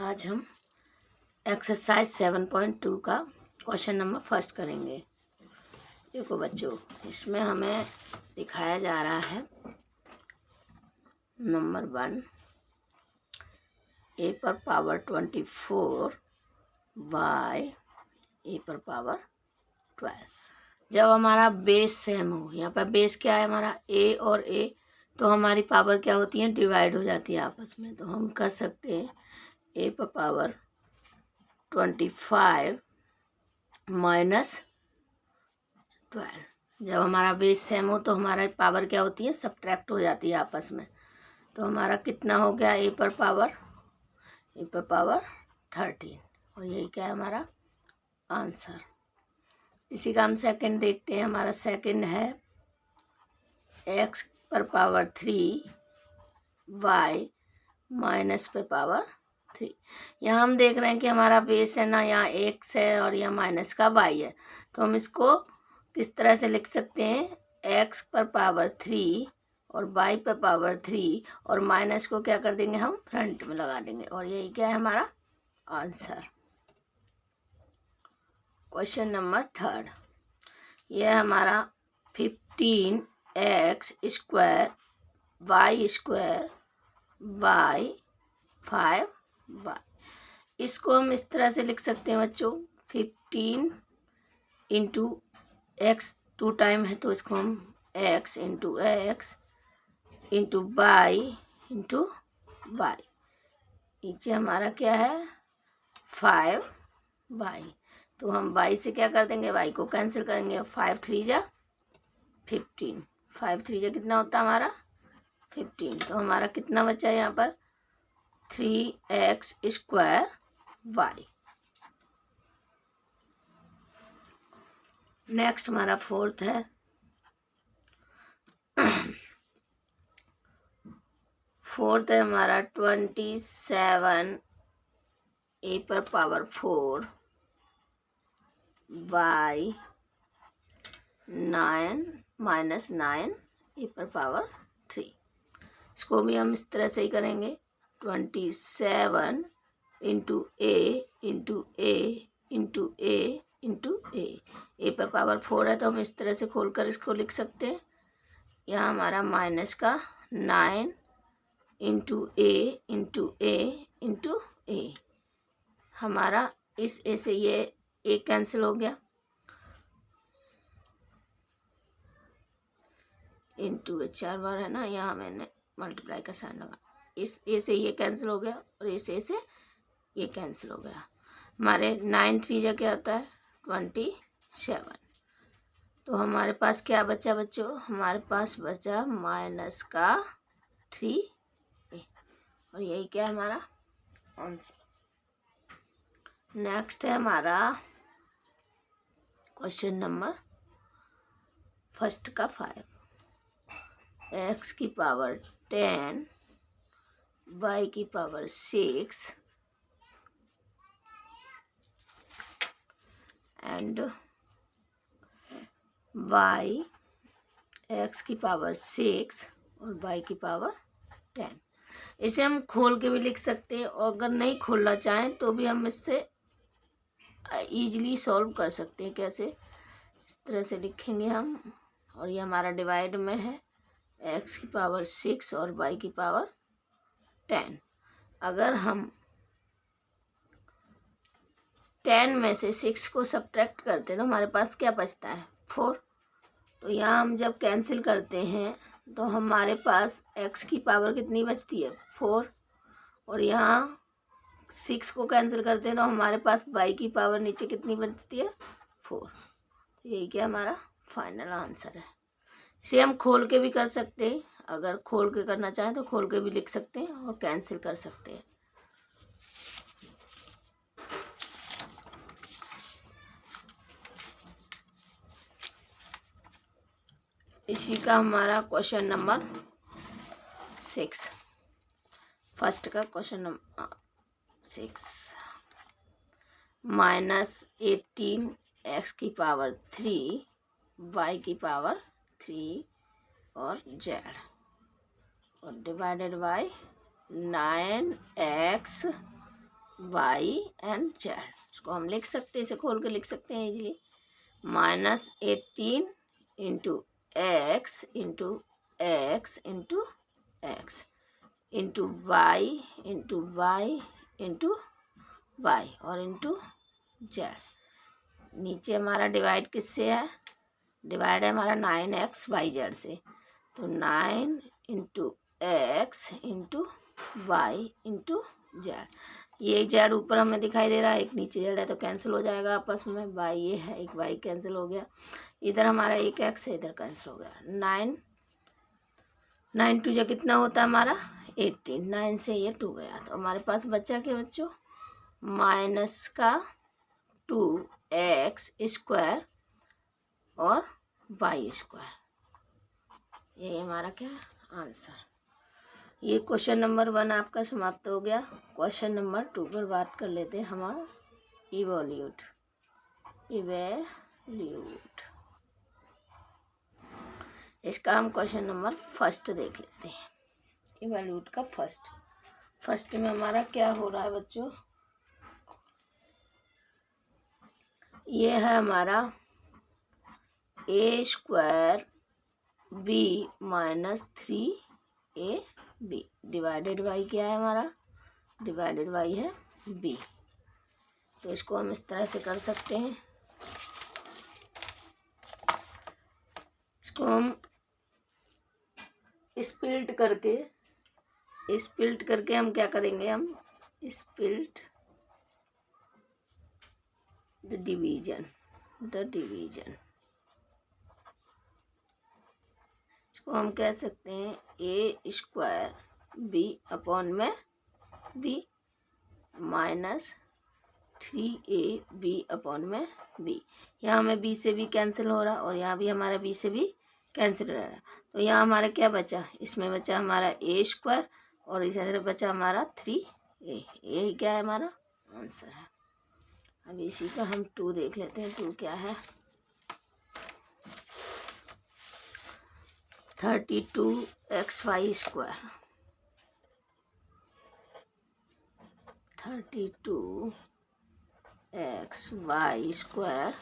आज हम एक्सरसाइज 7.2 का क्वेश्चन नंबर फर्स्ट करेंगे। देखो बच्चों, इसमें हमें दिखाया जा रहा है नंबर 1 a पर पावर 24 बाय a पर पावर 12। जब हमारा बेस सेम हो, यहाँ पर बेस क्या है हमारा a और a, तो हमारी पावर क्या होती है, डिवाइड हो जाती है आपस में। तो हम कर सकते हैं a पर पावर 25 माइनस 12। जब हमारा बेस सेम हो तो हमारा पावर क्या होती है, सब्ट्रैक्ट हो जाती है आपस में। तो हमारा कितना हो गया, a पर पावर 13, और यही क्या है हमारा आंसर। इसी का हम सेकंड देखते हैं। हमारा सेकंड है x पर पावर 3 y माइनस पे पावर 3। यहाँ हम देख रहे हैं कि हमारा बेस है ना, यहाँ x है और यहाँ माइनस का y है। तो हम इसको किस तरह से लिख सकते हैं, x पर पावर 3 और y पर पावर 3, और माइनस को क्या कर देंगे, हम फ्रंट में लगा देंगे, और यही क्या है हमारा आंसर। क्वेश्चन नंबर थर्ड, यह हमारा 15x square y square y 5y। इसको हम इस तरह से लिख सकते हैं बच्चों, 15 इंटू एक्स 2 टाइम है, तो इसको हम x into x into y into y. नीचे हमारा क्या है 5y। तो हम y से क्या कर देंगे, y को कैंसिल करेंगे। 5 3 जा 15, 5 3 जा कितना होता है हमारा 15। तो हमारा कितना बचा है यहाँ पर 3x स्क्वायर y। नेक्स्ट हमारा फोर्थ है हमारा 27 a पर पावर 4 y 9 माइनस 9 a पर पावर 3। इसको भी हम इस तरह से ही करेंगे, 27 इंटू ए इंटू ए इंटू ए इंटू ए पर पावर 4 है, तो हम इस तरह से खोलकर इसको लिख सकते हैं। यहाँ हमारा माइनस का 9 इंटू ए इंटू ए इंटू ए। हमारा इस ए से ये ए कैंसिल हो गया, इंटू 4 बार है ना, यहाँ मैंने मल्टीप्लाई का साइन लगा। इस ए से ये कैंसिल हो गया और इस ए से ये कैंसिल हो गया। हमारे 9 3 जा क्या होता है 27। तो हमारे पास क्या बचा बच्चों, हमारे पास बचा माइनस का 3 ए, और यही क्या है हमारा आंसर। नेक्स्ट है हमारा क्वेश्चन नंबर फर्स्ट का 5, x की पावर 10 y की पावर 6 एंड y x की पावर 6 और y की पावर 10। इसे हम खोल के भी लिख सकते हैं, और अगर नहीं खोलना चाहें तो भी हम इससे इजीली सॉल्व कर सकते हैं। कैसे, इस तरह से लिखेंगे हम, और ये हमारा डिवाइड में है x की पावर 6 और y की पावर 10। अगर हम 10 में से 6 को सब्ट्रैक्ट करते हैं तो हमारे पास क्या बचता है 4। तो यहाँ हम जब कैंसिल करते हैं तो हमारे पास x की पावर कितनी बचती है 4, और यहाँ 6 को कैंसिल करते हैं तो हमारे पास y की पावर नीचे कितनी बचती है 4। तो यही क्या हमारा फाइनल आंसर है। इसे हम खोल के भी कर सकते हैं, अगर खोल के करना चाहें तो खोल के भी लिख सकते हैं और कैंसिल कर सकते हैं। इसी का हमारा क्वेश्चन नंबर 6, फर्स्ट का क्वेश्चन नंबर 6, -18 x की पावर 3 y की पावर 3 और z, और divided by 9x y and z. इसको हम लिख सकते हैं, इसे खोल के लिख सकते हैं easily. -18 into x into x into x into y into y into y और इंटू जेड। नीचे हमारा डिवाइड किससे है? डिवाइड है हमारा 9x/y/z से। तो 9 into x into y into z. ये जेड ऊपर हमें दिखाई दे रहा है, एक नीचे जेड है, तो कैंसिल हो जाएगा आपस में। वाई ये है, एक वाई कैंसिल हो गया। इधर हमारा एक एक्स है, इधर कैंसिल हो गया। 9 टू जा कितना होता है हमारा 18। 9 से ये 2 गया, तो हमारे पास बचा क्या बच्चों? -2x² और y²। यही हमारा क्या आंसर। ये क्वेश्चन नंबर 1 आपका समाप्त हो गया। क्वेश्चन नंबर 2 पर बात कर लेते हैं हमारा इवैल्यूएट। इसका हम क्वेश्चन नंबर 1 देख लेते हैं। इवैल्यूएट का फर्स्ट में हमारा क्या हो रहा है बच्चों? ये है हमारा a² b -3ab divided by क्या है हमारा? डिवाइडेड बाई है b। तो इसको हम इस तरह से कर सकते हैं। इसको हम स्प्लिट करके हम क्या करेंगे? हम स्प्लिट द डिवीजन इसको हम कह सकते हैं a² b अपॉन में b -3ab अपॉन में b। यहाँ हमें b से b कैंसिल हो रहा और यहाँ भी हमारा b से b कैंसिल हो रहा। तो यहाँ हमारा क्या बचा? इसमें बचा हमारा a² और इस तरह बचा हमारा 3a। यही क्या है हमारा आंसर है। अब इसी का हम 2 देख लेते हैं। 2 क्या है? 32xy² 32xy²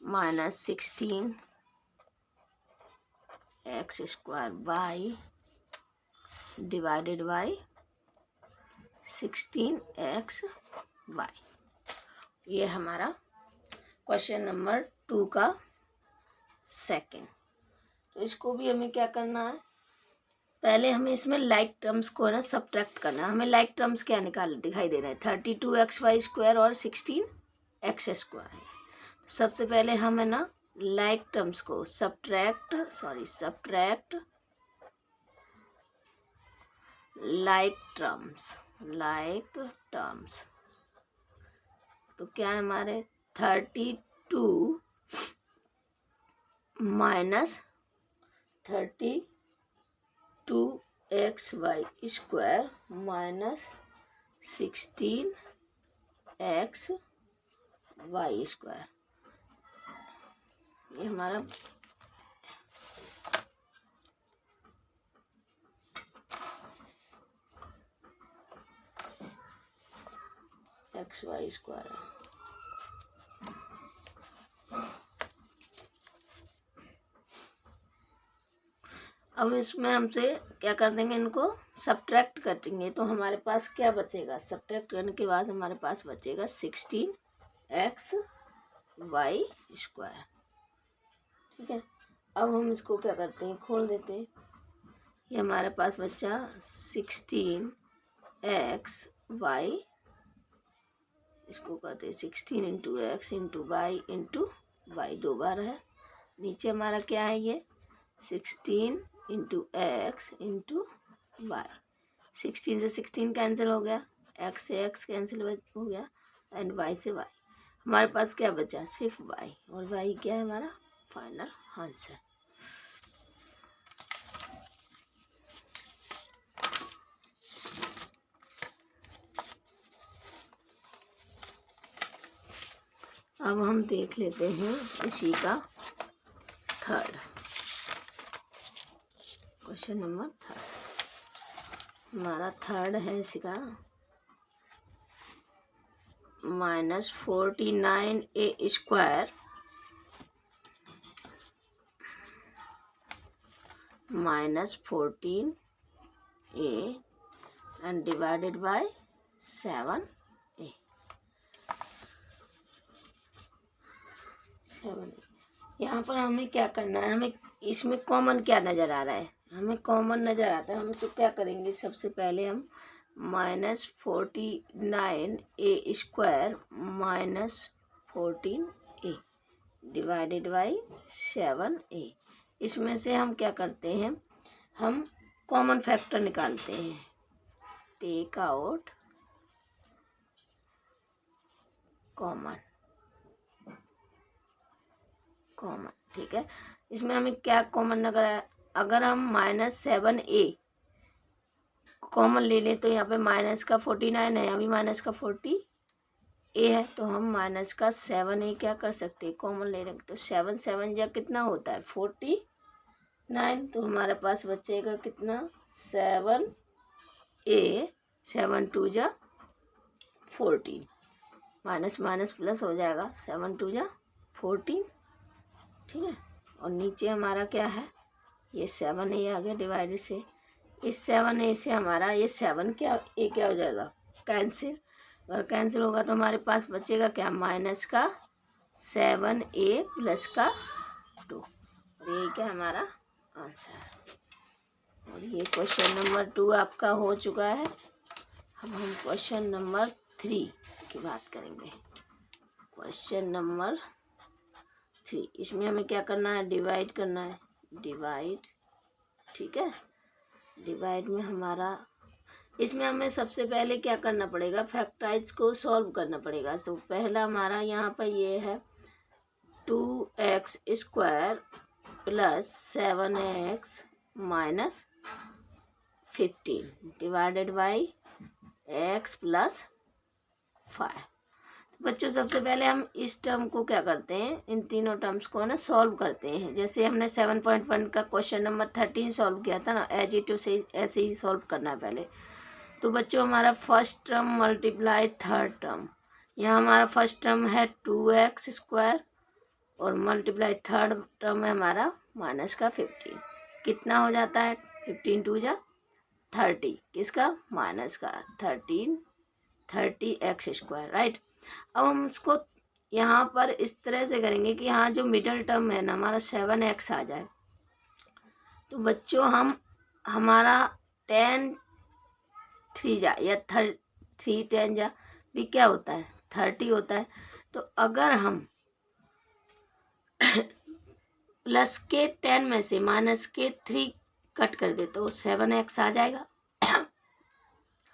-16x² divided by 16xy। ये हमारा क्वेश्चन नंबर 2 का सेकंड। तो इसको भी हमें क्या करना है? पहले हमें इसमें लाइक टर्म्स को ना सब्ट्रैक्ट करना है। हमें लाइक टर्म्स क्या दिखाई दे रहा है? 32xy² और 16x²। सबसे पहले हमें ना लाइक टर्म्स को सब्ट्रैक्ट लाइक टर्म्स। तो क्या है हमारे 32 माइनस 32xy² माइनस 16xy²। ये हमारा xy² है। अब इसमें हमसे क्या कर देंगे? इनको सब्ट्रैक्ट करेंगे तो हमारे पास क्या बचेगा? सब्ट्रैक्ट करने के बाद हमारे पास बचेगा 16xy²। ठीक है। अब हम इसको क्या करते हैं? खोल देते हैं। ये हमारे पास बचा 16xy। इसको करते हैं 16 into x into y into y 2 बार है। नीचे हमारा क्या है? ये 16 इंटू एक्स इंटू वाई। 16 से 16 कैंसिल हो गया, एक्स से एक्स कैंसिल हो गया एंड वाई से वाई। हमारे पास क्या बचा? सिर्फ वाई, और वाई क्या है हमारा फाइनल आंसर। अब हम देख लेते हैं इसी का थर्ड क्वेश्चन नंबर 3। हमारा थर्ड है इसका minus 49a² minus 14a and divided by 7a. 7a यहाँ पर हमें क्या करना है, हमें इसमें कॉमन क्या नज़र आ रहा है, हमें कॉमन नज़र आता है। हम तो क्या करेंगे, सबसे पहले हम -49a² minus 14a divided by 7a। इसमें से हम क्या करते हैं, हम कॉमन फैक्टर निकालते हैं। टेक आउट कॉमन, ठीक है। इसमें हमें क्या कॉमन नजर आया, अगर हम -7a कॉमन ले लें तो यहाँ पे माइनस का 49 है, अभी माइनस का 40a है, तो हम माइनस का 7a क्या कर सकते हैं, कॉमन ले लेंगे। तो 7 7 जा कितना होता है 49, तो हमारे पास बचेगा कितना 7a, 7 2 जा 14, माइनस माइनस प्लस हो जाएगा, 7 2 जा 14, ठीक है। और नीचे हमारा क्या है, ये 7a आ गया डिवाइडेड से, इस 7a से हमारा ये 7 क्या हो जाएगा कैंसिल। अगर कैंसिल होगा तो हमारे पास बचेगा क्या, माइनस का 7a प्लस का 2, और ये क्या हमारा आंसर है। और ये क्वेश्चन नंबर 2 आपका हो चुका है। अब हम क्वेश्चन नंबर 3 की बात करेंगे। क्वेश्चन नंबर 3, इसमें हमें क्या करना है, डिवाइड करना है, डिवाइड, ठीक है। डिवाइड में हमारा, इसमें हमें सबसे पहले क्या करना पड़ेगा, फैक्टराइज को सॉल्व करना पड़ेगा। तो पहला हमारा यहाँ पर ये है 2x² plus 7x minus 15 divided by x plus 5। बच्चों सबसे पहले हम इस टर्म को क्या करते हैं, इन तीनों टर्म्स को ना सॉल्व करते हैं। जैसे हमने 7.1 का क्वेश्चन नंबर 13 सॉल्व किया था ना, एज इट से ऐसे ही सॉल्व करना है पहले। तो बच्चों हमारा first term multiply third term, यहाँ हमारा फर्स्ट टर्म है 2x² और मल्टीप्लाई थर्ड टर्म है हमारा माइनस का 15, कितना हो जाता है 15 2 जा 30, किसका माइनस का 30x², राइट। अब हम उसको यहाँ पर इस तरह से करेंगे कि यहाँ जो मिडल टर्म है ना हमारा 7x आ जाए। तो बच्चों हम हमारा 10 3 जा या 3 10 जा भी क्या होता है 30 होता है। तो अगर हम प्लस के 10 में से माइनस के 3 कट कर दे तो 7x आ जाएगा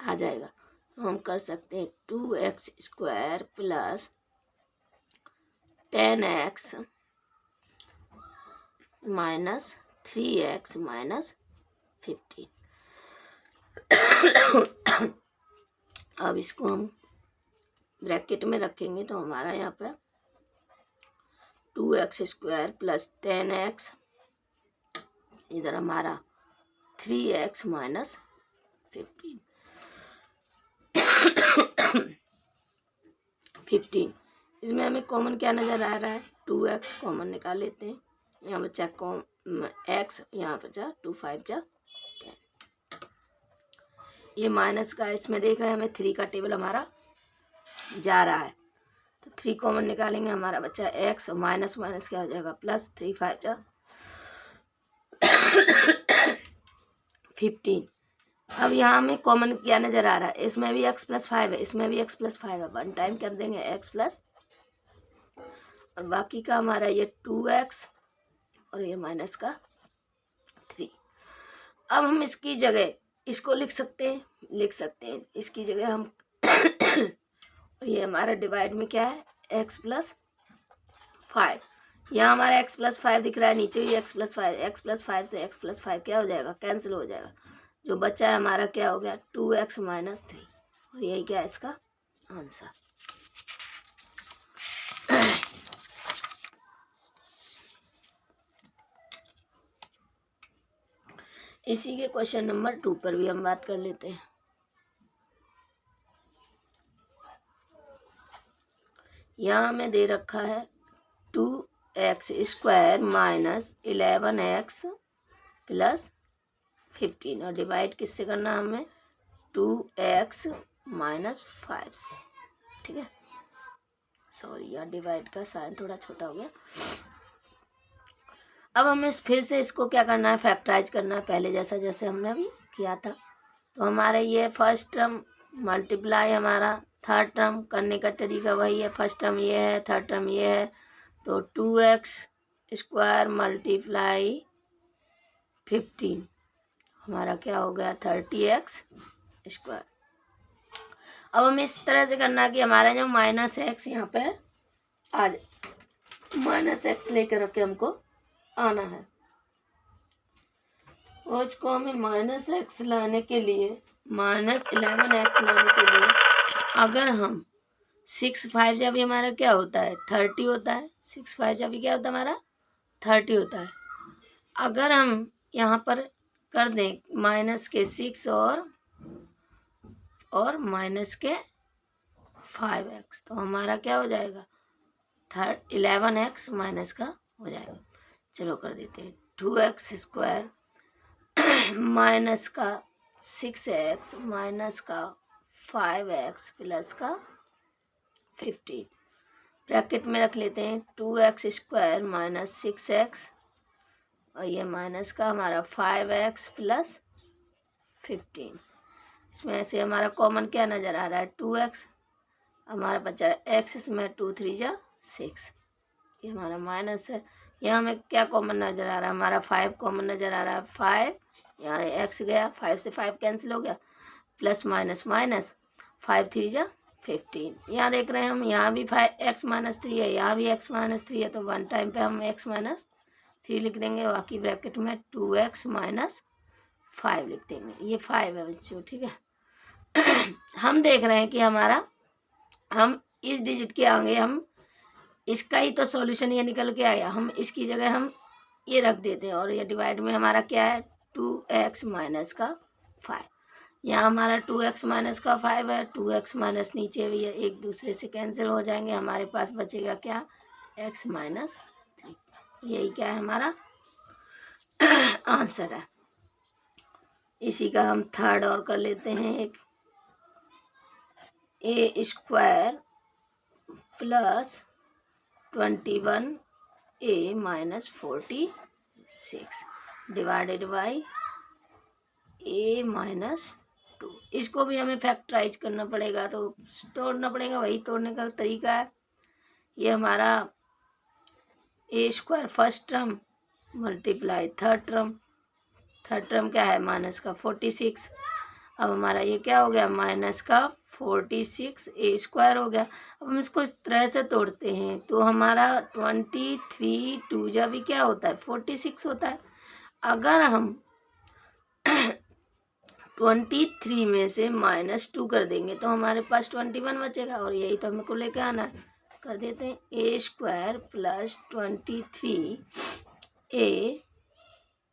आ जाएगा। तो हम कर सकते हैं 2x² plus 10x minus 3x minus 15। अब इसको हम ब्रैकेट में रखेंगे तो हमारा यहाँ पर 2x² प्लस 10x, इधर हमारा 3x माइनस 15 15। इसमें हमें कॉमन क्या नज़र आ रहा है, 2x कॉमन निकाल लेते हैं। यहाँ बचा x, यहाँ बचा 2 5 जा 10, ये माइनस का, इसमें देख रहे हैं हमें 3 का टेबल हमारा जा रहा है, तो 3 कॉमन निकालेंगे, हमारा बच्चा x, माइनस माइनस क्या हो जाएगा प्लस 3 5 जा 15। अब यहाँ हमें कॉमन क्या नज़र आ रहा है, इसमें भी x प्लस 5 है, इसमें भी x प्लस 5 है, 1 टाइम कर देंगे x प्लस, और बाकी का हमारा ये 2x और ये माइनस का 3। अब हम इसकी जगह इसको लिख सकते हैं इसकी जगह हम ये हमारा डिवाइड में क्या है x प्लस 5, यहाँ हमारा x प्लस 5 दिख रहा है, नीचे भी x प्लस 5, x प्लस 5 से x प्लस 5 क्या हो जाएगा कैंसिल हो जाएगा। जो बच्चा है हमारा क्या हो गया 2x माइनस 3, और यही क्या है इसका आंसर। इसी के क्वेश्चन नंबर 2 पर भी हम बात कर लेते हैं। यहाँ हमें दे रखा है 2x² माइनस 11x प्लस 15 और डिवाइड किससे करना है हमें 2x माइनस 5 से। ठीक है, सॉरी यार डिवाइड का साइन थोड़ा छोटा हो गया। अब हमें फिर से इसको क्या करना है, फैक्टराइज करना है पहले जैसा जैसे हमने अभी किया था। तो हमारे ये फर्स्ट टर्म मल्टीप्लाई हमारा थर्ड टर्म करने का तरीका वही है। फर्स्ट टर्म ये है, थर्ड टर्म ये है, तो 2x² मल्टीप्लाई 15 हमारा क्या हो गया 30x²। अब हमें इस तरह से करना है कि हमारा जो माइनस एक्स यहाँ पे आ जाए, माइनस एक्स लेकर रखे हमको आना है। और इसको हमें माइनस एक्स लाने के लिए, माइनस 11x लाने के लिए अगर हम 6 5 जब भी हमारा क्या होता है 30 होता है, 6 5 जब भी क्या होता है हमारा 30 होता है। अगर हम यहाँ पर कर दें माइनस के 6 और माइनस के 5x तो हमारा क्या हो जाएगा 11x माइनस का हो जाएगा। चलो कर देते हैं 2x² माइनस का 6x माइनस का 5x प्लस का 15 ब्रैकेट में रख लेते हैं 2x² माइनस 6x और ये माइनस का हमारा 5x प्लस 15। इसमें ऐसे हमारा कॉमन क्या नज़र आ रहा है 2x, हमारा बचा है x, इसमें 2 3 जा 6, ये हमारा माइनस है। यहाँ हमें क्या कॉमन नज़र आ रहा है हमारा 5 कॉमन नज़र आ रहा है 5, यहाँ x गया 5 से 5 कैंसिल हो गया, प्लस माइनस माइनस 5 3 जा 15। यहाँ देख रहे हैं हम यहाँ भी 5x माइनस 3 है, यहाँ भी x माइनस 3 है, तो वन टाइम पे हम x माइनस 3 लिख देंगे, बाकी ब्रैकेट में 2x माइनस 5 लिख देंगे। ये 5 है बच्चों, ठीक है। हम देख रहे हैं कि हमारा हम इस डिजिट के आगे हम इसका ही तो सॉल्यूशन ये निकल के आया, हम इसकी जगह हम ये रख देते हैं और ये डिवाइड में हमारा क्या है 2x माइनस का 5। यहाँ हमारा 2x माइनस का 5 है, 2x माइनस नीचे भी है, एक दूसरे से कैंसिल हो जाएंगे, हमारे पास बचेगा क्या x माइनस 3। यही क्या है हमारा आंसर है। इसी का हम थर्ड और कर लेते हैं, एक a² plus 21a minus 46 divided by a minus 2। इसको भी हमें फैक्टराइज करना पड़ेगा, तो तोड़ना पड़ेगा, वही तोड़ने का तरीका है। ये हमारा a² first term multiply third term क्या है माइनस का 46। अब हमारा ये क्या हो गया माइनस का 46 a² हो गया। अब हम इसको इस तरह से तोड़ते हैं तो हमारा 23 2 जा भी क्या होता है 46 होता है। अगर हम 23 में से -2 कर देंगे तो हमारे पास 21 बचेगा, और यही तो हमको लेके आना है। कर देते हैं a² plus 23a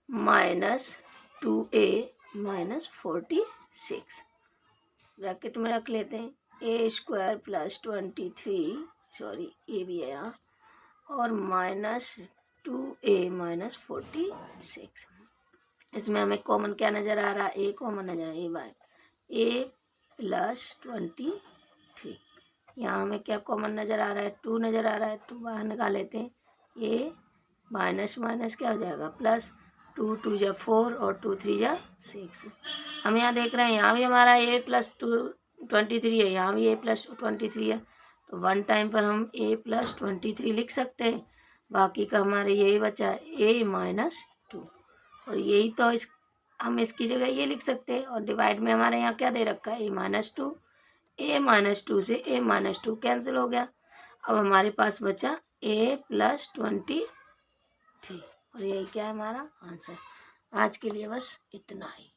minus 2a minus 46 bracket में रख लेते हैं a² प्लस 23, सॉरी ए भी है यहाँ, और माइनस 2a माइनस 46। इसमें हमें कॉमन क्या नज़र आ रहा है a कॉमन नज़र आ रहा है, बाय a प्लस 23। यहाँ हमें क्या कॉमन नज़र आ रहा है 2 नज़र आ रहा है, 2 बाहर निकाल लेते हैं, a माइनस माइनस क्या हो जाएगा प्लस 2 2 जा 4 और 2 3 जा 6। हम यहाँ देख रहे हैं यहाँ भी हमारा a प्लस 23 है, यहाँ भी a प्लस 23 है, तो वन टाइम पर हम a प्लस 23 लिख सकते हैं। बाकी का हमारे यही बचा है a माइनस 2, और यही तो हम इसकी जगह ये लिख सकते हैं। और डिवाइड में हमारे यहाँ क्या दे रखा है a माइनस 2 से a माइनस 2 कैंसिल हो गया। अब हमारे पास बचा a प्लस 23, और यही क्या है हमारा आंसर। आज के लिए बस इतना ही।